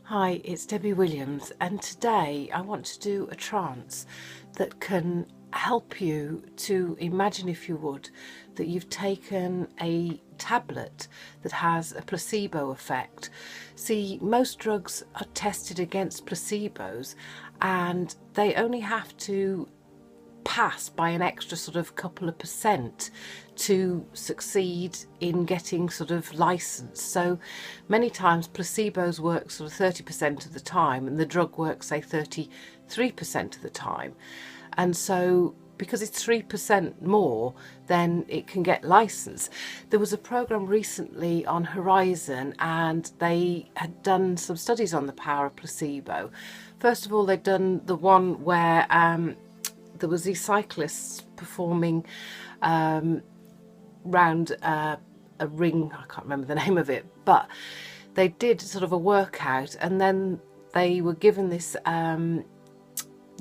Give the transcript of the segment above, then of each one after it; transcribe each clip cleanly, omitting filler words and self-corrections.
Hi, it's Debbie Williams, and today I want to do a trance that can help you to imagine, if you would, that you've taken a tablet that has a placebo effect. See, most drugs are tested against placebos and they only have to pass by an extra sort of couple of percent to succeed in getting sort of licensed. So many times placebos work sort of 30% of the time and the drug works say 33% of the time. And so because it's 3% more, then it can get licensed. There was a program recently on Horizon and they had done some studies on the power of placebo. First of all, they'd done the one where there was these cyclists performing round a ring. I can't remember the name of it, but they did sort of a workout and then they were given this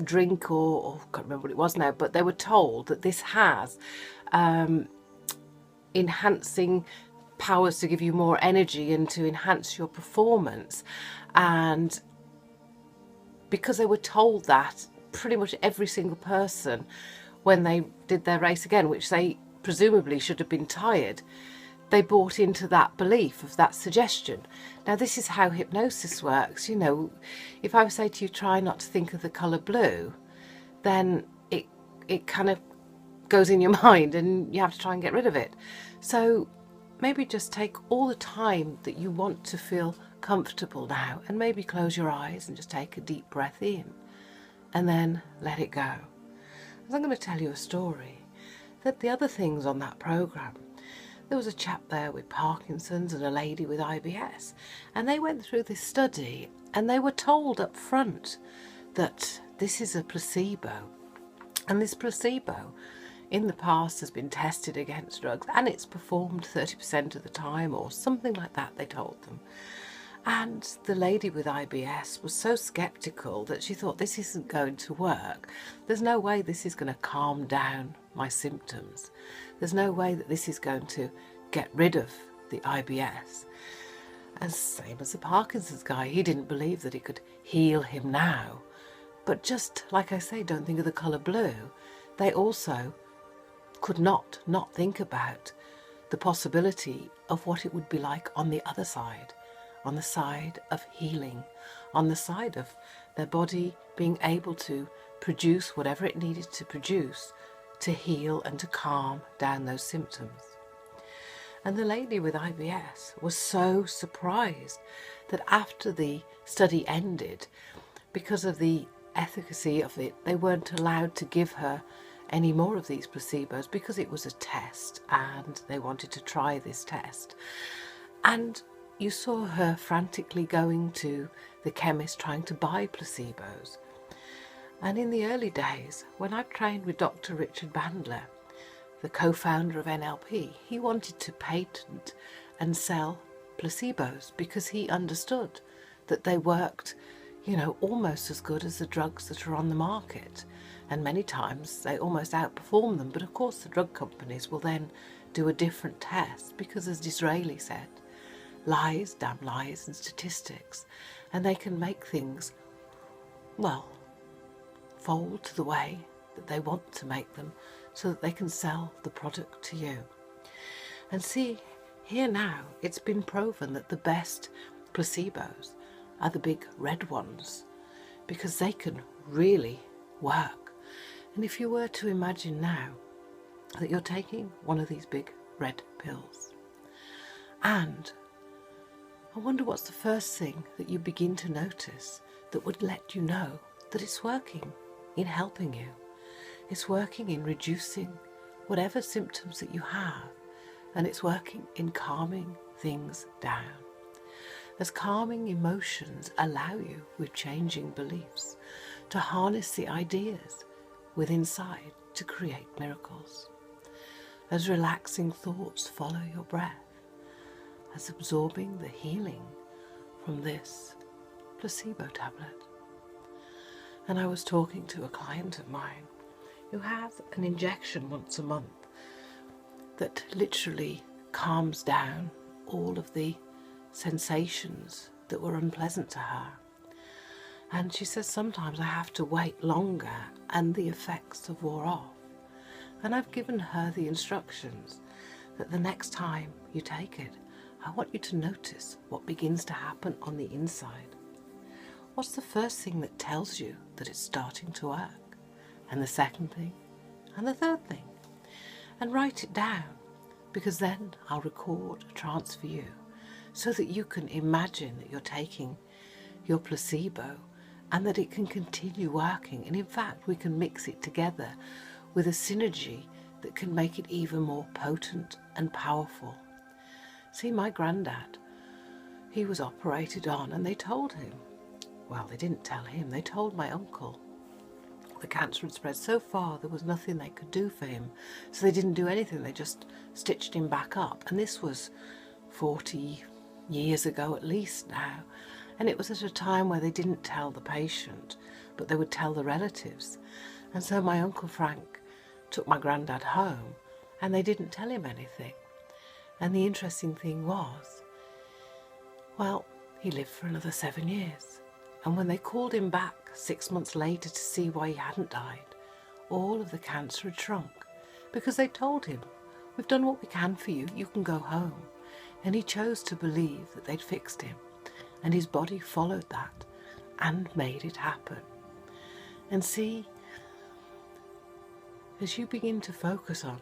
drink or I can't remember what it was now, but they were told that this has enhancing powers to give you more energy and to enhance your performance. And because they were told that, pretty much every single person, when they did their race again, which they presumably should have been tired, they bought into that belief of that suggestion. Now, this is how hypnosis works. You know, if I say to you, try not to think of the colour blue, then it kind of goes in your mind and you have to try and get rid of it. So maybe just take all the time that you want to feel comfortable now, and maybe close your eyes and just take a deep breath in and then let it go. As I'm going to tell you a story, that the other things on that programme, there was a chap there with Parkinson's and a lady with IBS, and they went through this study and they were told up front that this is a placebo, and this placebo in the past has been tested against drugs and it's performed 30% of the time or something like that, they told them. And the lady with IBS was so sceptical that she thought, this isn't going to work. There's no way this is going to calm down my symptoms. There's no way that this is going to get rid of the IBS. And same as the Parkinson's guy, he didn't believe that it could heal him now. But just like I say, don't think of the colour blue. They also could not think about the possibility of what it would be like on the other side. On the side of healing, on the side of their body being able to produce whatever it needed to produce to heal and to calm down those symptoms. And the lady with IBS was so surprised that after the study ended, because of the efficacy of it, they weren't allowed to give her any more of these placebos because it was a test and they wanted to try this test. And you saw her frantically going to the chemist trying to buy placebos. And in the early days, when I trained with Dr. Richard Bandler, the co-founder of NLP, he wanted to patent and sell placebos because he understood that they worked, you know, almost as good as the drugs that are on the market. And many times they almost outperform them. But of course the drug companies will then do a different test because, as Disraeli said, lies, damn lies and statistics, and they can make things, well, fold to the way that they want to make them so that they can sell the product to you. And see, here now it's been proven that the best placebos are the big red ones because they can really work. And if you were to imagine now that you're taking one of these big red pills, and I wonder what's the first thing that you begin to notice that would let you know that it's working in helping you. It's working in reducing whatever symptoms that you have, and it's working in calming things down. As calming emotions allow you, with changing beliefs, to harness the ideas within inside to create miracles. As relaxing thoughts follow your breath, as absorbing the healing from this placebo tablet. And I was talking to a client of mine who has an injection once a month that literally calms down all of the sensations that were unpleasant to her. And she says sometimes I have to wait longer and the effects have wore off. And I've given her the instructions that the next time you take it, I want you to notice what begins to happen on the inside. What's the first thing that tells you that it's starting to work? And the second thing? And the third thing? And write it down, because then I'll record a trance for you so that you can imagine that you're taking your placebo and that it can continue working. And in fact, we can mix it together with a synergy that can make it even more potent and powerful. See, my granddad, he was operated on and they told him, well, they didn't tell him, they told my uncle. The cancer had spread so far there was nothing they could do for him. So they didn't do anything, they just stitched him back up. And this was 40 years ago at least now. And it was at a time where they didn't tell the patient, but they would tell the relatives. And so my Uncle Frank took my granddad home and they didn't tell him anything. And the interesting thing was, well, he lived for another 7 years. And when they called him back 6 months later to see why he hadn't died, all of the cancer had shrunk, because they told him, we've done what we can for you, you can go home. And he chose to believe that they'd fixed him, and his body followed that and made it happen. And see, as you begin to focus on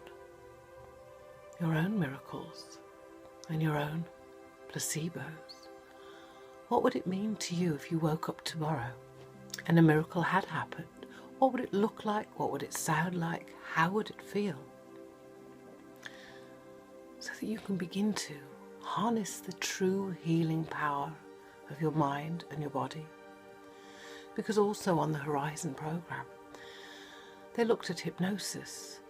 your own miracles and your own placebos, what would it mean to you if you woke up tomorrow and a miracle had happened? What would it look like? What would it sound like? How would it feel? So that you can begin to harness the true healing power of your mind and your body. Because also on the Horizon program, they looked at hypnosis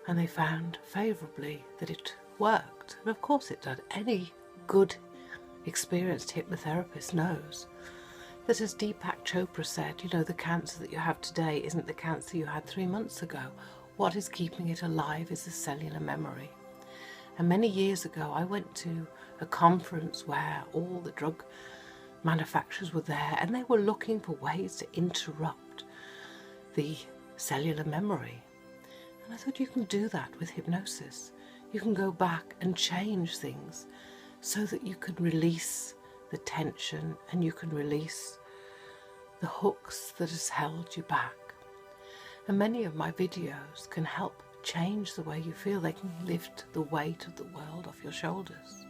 and they found favourably that it worked. And of course it did. Any good experienced hypnotherapist knows that, as Deepak Chopra said, you know, the cancer that you have today isn't the cancer you had 3 months ago. What is keeping it alive is the cellular memory. And many years ago I went to a conference where all the drug manufacturers were there and they were looking for ways to interrupt the cellular memory. And I thought, you can do that with hypnosis. You can go back and change things so that you can release the tension and you can release the hooks that has held you back. And many of my videos can help change the way you feel. They can lift the weight of the world off your shoulders.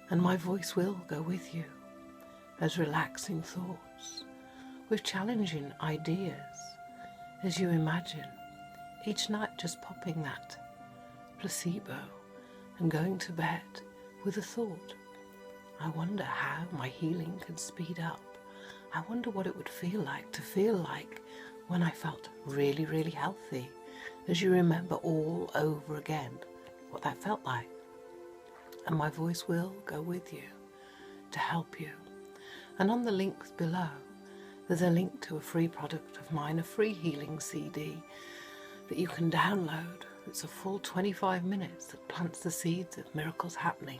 And my voice will go with you as relaxing thoughts, with challenging ideas, as you imagine each night just popping that placebo and going to bed with a thought. I wonder how my healing can speed up. I wonder what it would feel like when I felt really, really healthy. As you remember all over again what that felt like. And my voice will go with you to help you. And on the links below, there's a link to a free product of mine, a free healing CD that you can download. It's a full 25 minutes that plants the seeds of miracles happening.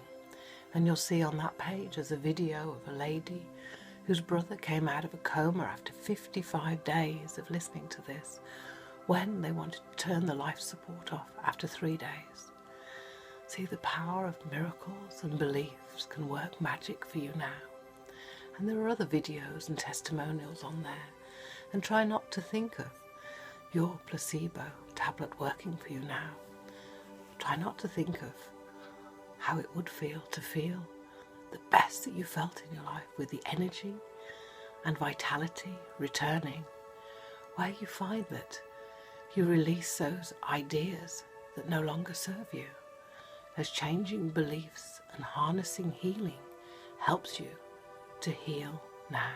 And you'll see on that page there's a video of a lady whose brother came out of a coma after 55 days of listening to this, when they wanted to turn the life support off after 3 days. See, the power of miracles and beliefs can work magic for you now. And there are other videos and testimonials on there. And try not to think of your placebo tablet working for you now. Try not to think of how it would feel to feel the best that you felt in your life, with the energy and vitality returning, where you find that you release those ideas that no longer serve you, as changing beliefs and harnessing healing helps you to heal now.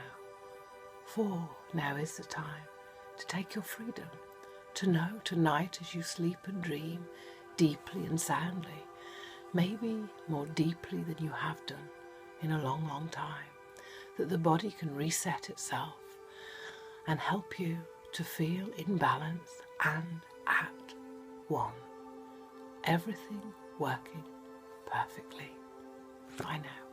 For now is the time to take your freedom, to know tonight as you sleep and dream deeply and soundly, maybe more deeply than you have done in a long, long time, that the body can reset itself and help you to feel in balance and at one. Everything working perfectly. Bye now.